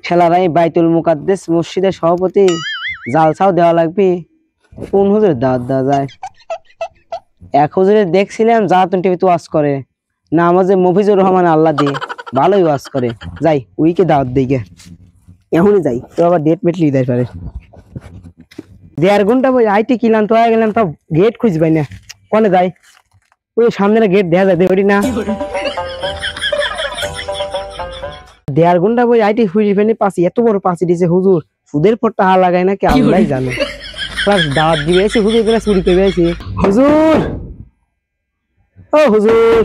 ঠেলারাই বাইতুল মুকাদ্দেস মসজিদের সভাপতি, জালসাও দেওয়া লাগবে। কোন হুজুরের দাওয়াত দেওয়া যায়? এক হুজুরের দেখছিলাম জাহাতুন টিভিতে ওয়াজ করে, নামাজে মফিজুর রহমান আল্লাহ দিয়ে, ভালোই ওয়াজ করে। যাই উইকে দাওয়াত দিই গে, এখনই যাই। তো আবার ডেট মেট লিয়ে দেয় পারে। 1.5 ঘন্টা বই আইটি কিলাম তো হয়ে গেলাম, তো গেট খুঁজবাই না। কোনে যাই? ওই সামনে গেট দেখা যায়, ওটি না। 1.5 ঘন্টা বই আইটি খুঁজে ফেলে পাচ্ছি, এত বড় পাচ্ছি দিয়েছে হুজুর। সুদের পর টাকা লাগায় নাকি আল্লাহ জানে। দাওয়াত দিবে এসে হুজুর করে চুরি করে আইছি। হুজুর, ও হুজুর,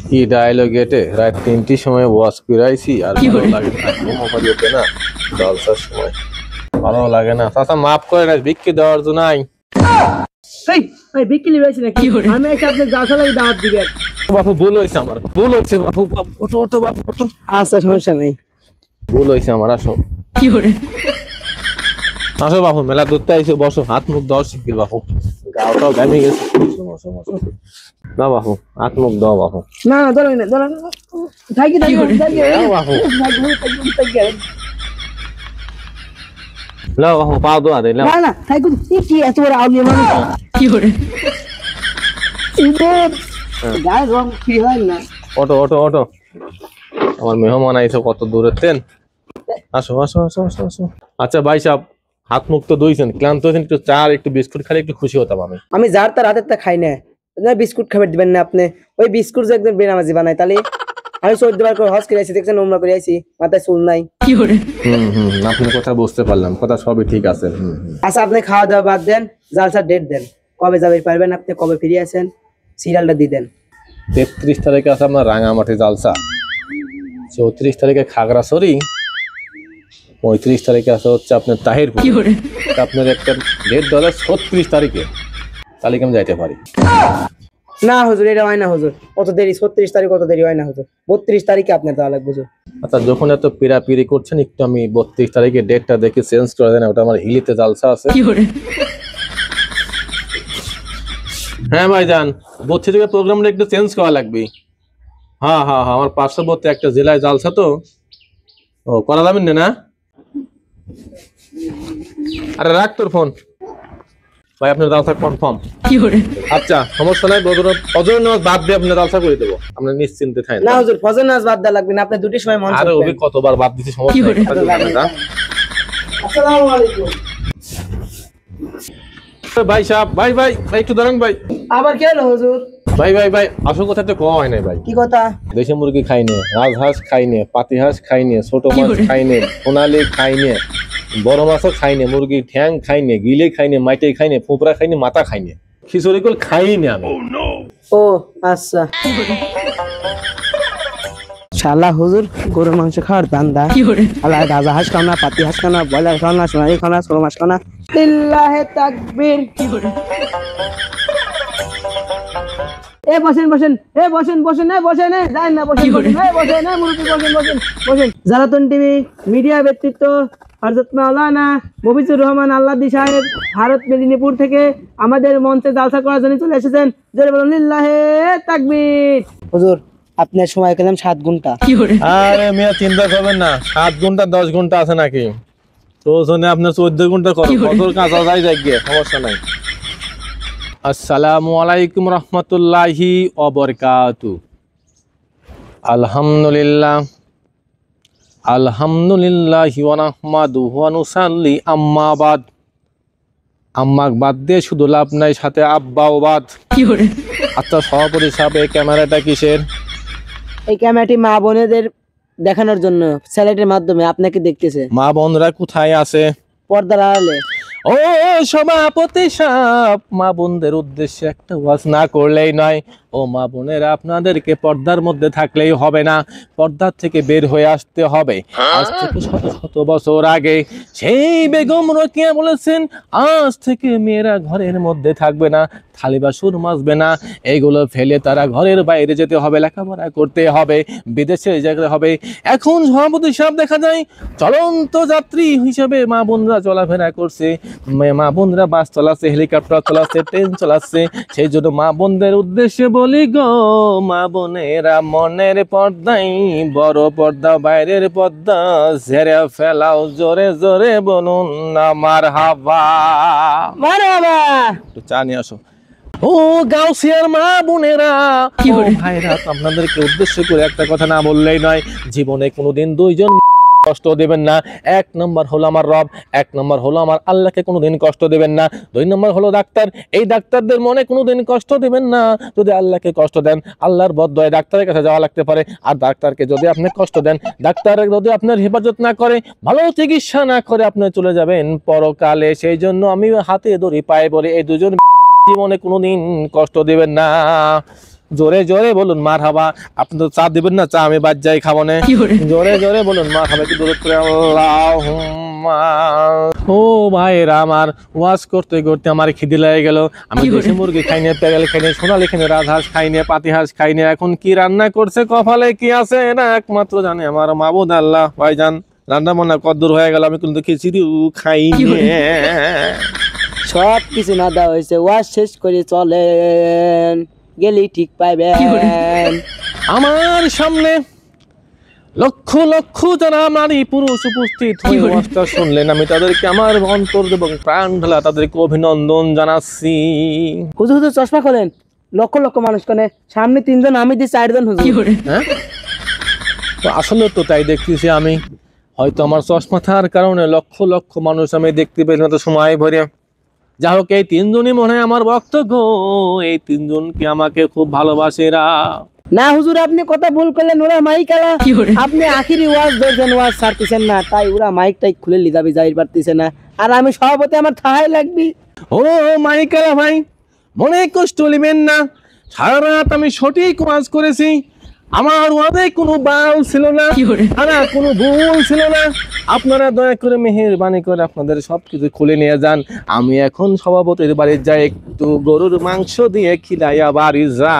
কি ডায়লগ গেটে রাত 3টির সময় ওয়াজ করাইছি আর ভালো লাগে না। মোহাম্মদ ওকে না জলসার সময় ভালো লাগে না। চাচা মাফ করে না, ভিক্ষি দেওয়ার জন্য নাই। এই এই বিক্রি হইছে নাকি? আমি এসে আপনি জালসা লাগি দাওয়াত দিবেন। বাপু ভুল হইছে আমার, ভুল হইছে বাপু। ওঠো ওঠো বাপু ওঠো। আচ্ছা সমস্যা নেই, ভুল হইছে আমার। আসো কি করে আসো বাপু, মেলা ধরতে আইছো, বসো। হাত মুখ দাও শিগগির বাপু, গাওটাও ঘামে গেছে। বসো বসো বসো। না বাপু, হাত মুখ দাও বাপু। না না ধরো না, ধরো না, থাকি থাকি থাকি বাপু থাকি। লাও বাপু, পা দোয়া দে। লাও না না থাকি, কি এত বড় আউলিয়া মানুষ, কি করে ইদের গায়ে রং কি হয় না। ওঠো ওঠো ওঠো, আমার মেহমান আইছো কত দূরের তেন। আসো আসো আসো আসো আসো। আচ্ছা ভাই সাহেব, হাত মুখ তো ধুইছেন, ক্লান্ত হয়েছেন, একটু চা আর একটু বিস্কুট খালে একটু খুশি হতাম আমি। আমি যার তার হাতের তা খাই না। বিস্কুট খাবার দিবেন না আপনি? ওই বিস্কুট যে একদম বেনামাজি বানাই, তাহলে আমি 14 বার করে হজ করে আইছি, দেখছেন উমরা করে আইছি, মাথায় চুল নাই। কি করে আপনার কথা বুঝতে পারলাম, কথা সবই ঠিক আছে। আচ্ছা আপনি খাওয়া দাওয়া বাদ দেন, জালসার ডেট দেন, কবে যাবে পারবেন আপনি, কবে ফিরে আসেন, সিরিয়ালটা দিয়ে দেন। 33 তারিখে আছে আপনার রাঙামাটি জালসা, 34 তারিখে খাগড়াছড়ি, 35 তারিখে আছে হচ্ছে আপনার তাহিরপুর। আপনার একটা ডেট দেওয়া 36 তারিখে, তাহলে আমি যাইতে পারি। না হুজুর, এটা হয় না হুজুর, অত দেরি। 36 তারিখ অত দেরি হয় না হুজুর, 32 তারিখে আপনার যাওয়া লাগবে হুজুর। আচ্ছা যখন এত পিড়াপিড়ি করছেন, একটু আমি 32 তারিখে ডেটটা দেখে চেঞ্জ করে দেন। ওটা আমার হিলিতে জালসা আছে। হ্যাঁ ভাইজান, 32 তারিখে প্রোগ্রামটা একটু চেঞ্জ করা লাগবে। হ্যাঁ হ্যাঁ হ্যাঁ, আমার পার্শ্ববর্তী একটা জেলায় জালসা তো, ও করা যাবেন না? আরে রাখ তোর ফোন ভাই, আপনার জালসা কনফার্ম। আচ্ছা সমস্যা নাই, ফজর নামাজ বাদ দিয়ে আপনার জালসা করে দেবো, আপনি নিশ্চিন্তে থাকেন। না হুজুর, ফজর নামাজ বাদ দেওয়া লাগবে না, আপনি দুটির সময় মন আরে ওবি কতবার বাদ দিছি, সমস্যা নাই। আসসালামু আলাইকুম ভাই সাহেব, ভাই ভাই ভাই একটু দাঁড়ান ভাই। আবার কি হলো হুজুর? ভাই ভাই ভাই, আসল কথা তো কওয়া হয় নাই ভাই। কি কথা? দেশি মুরগি খাইনি, রাজহাঁস খাইনি, পাতিহাঁস খাইনি, ছোট মাছ খাইনি, সোনালি খাইনি, বড় মাছও খাইনি, মুরগি ঠ্যাং খাইনি, গিলে খাইনি, মাইটে খাইনি, ফুপরা খাইনি, মাথা খাইনি, খিচুড়ি কল খাইনি আমি। ও আচ্ছা, শালা হুজুর গরুর মাংস খাওয়ার দান্দা। আল্লাহ রাজা হাঁস খাও না, পাতি হাঁস খাও না, ব্রয়লার খাও না, সোনালি খাও না, ছোট মাছ খাও না। লিল্লাহে তাকবীর। এ বসেন বসেন, এ বসেন বসেন, এ বসেন, এ যাই না, বসেন বসেন, এ বসেন, এ মুরব্বি বসেন বসেন বসেন। জালাতন টিভি মিডিয়া ব্যক্তিত্ব হযরত মাওলানা মফিজুর রহমান আল্লাদি সাহেব ভারত মেদিনীপুর থেকে আমাদের মঞ্চে জালসা করার জন্য চলে এসেছেন। জোরে বলুন লিল্লাহে তাকবীর। হুজুর আপনার সময় পেলাম 7 ঘন্টা। আরে মিয়া চিন্তা করবেন না, 7 ঘন্টা 10 ঘন্টা আছে নাকি? তো জন্য আপনার 14 ঘন্টা করো, ফজর কাজা যাই গিয়ে, সমস্যা নাই। আসসালামু আলাইকুম রহমতুল্লাহি ওয়া বারাকাতুহু। আলহামদুলিল্লাহ আলহামদুলিল্লাহি ওয়া নাহমাদুহু ওয়া নুসাল্লি, আম্মা বাদ। আম্মাক বাদ দিয়ে শুধু লাভ নাই, সাথে আব্বাও বাদ। আচ্ছা সভাপতি সাহেব, এই ক্যামেরাটা কিসের? এই ক্যামেরাটি মা বোনেদের দেখানোর জন্য, স্যাটেলাইটের মাধ্যমে আপনাকে দেখতেছে। মা বোনরা কোথায় আছে? পর্দার আড়ালে। ও সভাপতি সাহেব, মা বোনদের উদ্দেশ্যে একটা ওয়াজ না করলেই নয়। ও মা বোনেরা, আপনাদেরকে পর্দার মধ্যে থাকলেই হবে না, পর্দার থেকে বের হয়ে আসতে হবে। আজ থেকে শত শত বছর আগে সেই বেগম রোকেয়া বলেছেন, আজ থেকে মেয়েরা ঘরের মধ্যে থাকবে না, থালি বাসন মাজবে না, এইগুলো ফেলে তারা ঘরের বাইরে যেতে হবে, লেখাপড়া করতে হবে, বিদেশে যেতে হবে। এখন সভাপতি সাহেব দেখা যায় চলন্ত যাত্রী হিসেবে মা বোনরা চলাফেরা করছে, মা বোনরা বাস চালাচ্ছে, হেলিকপ্টার চালাচ্ছে, ট্রেন চালাচ্ছে। সেই জন্য মা বোনদের উদ্দেশ্যে বলি গো, মা বোনেরা মনের পর্দাই বড় পর্দা, বাইরের পর্দা ঝেড়ে ফেলাও, জোরে জোরে বলুন না মারহাবা। মারহাবা। একটু চা নিয়ে আসো। ও গাউসিয়ার মা বোনেরা, ও ভাইরা, আপনাদেরকে উদ্দেশ্য করে একটা কথা না বললেই নয়। জীবনে কোনোদিন দুইজন কষ্ট দেবেন না। এক নম্বর হলো আমার রব, এক নম্বর হলো আমার আল্লাহকে কোনোদিন কষ্ট দেবেন না। দুই নম্বর হলো ডাক্তার, এই ডাক্তারদের মনে কোনোদিন কষ্ট দেবেন না। যদি আল্লাহকে কষ্ট দেন, আল্লাহর বদদয়ে ডাক্তারের কাছে যাওয়া লাগতে পারে। আর ডাক্তারকে যদি আপনি কষ্ট দেন, ডাক্তার যদি আপনার হেফাজত না করে, ভালো চিকিৎসা না করে, আপনি চলে যাবেন পরকালে। সেই জন্য আমি হাতে ধরি পায়ে পড়ে, এই দুজন জীবনে কোনোদিন কষ্ট দিবেন না। জোরে জোরে বলুন মারহাবা। আপনি তো চা দিবেন না, চা আমি বাদ যাই খাবো না। জোরে জোরে বলুন মারহাবা, কি দূরত করে আল্লাহুম্মা। ও ভাইরা আমার, ওয়াজ করতে করতে আমার খিদে লেগে গেল। আমি দেশি মুরগি খাইনি, পেরাল খাইনি, সোনালি খাইনি, রাজহাঁস খাইনি, পাতিহাঁস খাইনি। এখন কি রান্না করছে, কপালে কি আছে, এটা একমাত্র জানে আমার মাবুদ আল্লাহ। ভাইজান, রান্না বান্না কদ্দূর হয়ে গেল? আমি কিন্তু খিচুড়িও খাইনি। সব কিছু না দেওয়া হয়েছে, ওয়াজ শেষ করে চলেন, গেলেই ঠিক পাইবেন। আমার সামনে লক্ষ লক্ষ যারা নারী পুরুষ উপস্থিত হয়ে ওয়াজটা শুনলেন, আমি তাদেরকে আমার অন্তর এবং প্রাণ ঢালা তাদেরকে অভিনন্দন জানাচ্ছি। হুজুর হুজুর চশমা খোলেন, লক্ষ লক্ষ মানুষ কানে সামনে 3 জন, আমি দিই 4 জন হুজুর। হ্যাঁ, তো আসলে তো তাই দেখতেছি আমি। হয়তো আমার চশমা থাকার কারণে লক্ষ লক্ষ মানুষ আমি দেখতে পেলাম তো সময় ভরে। যা হোক, এই 3 জনই মনে হয় আমার ভক্ত গো। এই 3 জন কি আমাকে খুব ভালোবাসে এরা? না হুজুর, আপনি কথা ভুল করলেন, ওরা মাইক আলা। আপনি আখিরি ওয়াজ ধরছেন, ওয়াজ ছাড়তেছেন না, তাই ওরা মাইকটাই খুলে লিদাবি যাই পারতেছে না। আর আমি সভাপতি, আমার থাহাই লাগবি। ও মাইকেলা ভাই, মনে কষ্ট নেবেন না। সারা রাত আমি সঠিক ওয়াজ করেছি, আমার ওয়াজে কোনো বাল ছিল না, কোনো ভুল ছিল না। আপনারা দয়া করে মেহেরবানি করে আপনাদের সবকিছু খুলে নিয়ে যান। আমি এখন সভাপতির বাড়ি যাই, একটু গরুর মাংস দিয়ে খিলাইয়া বাড়ি যা।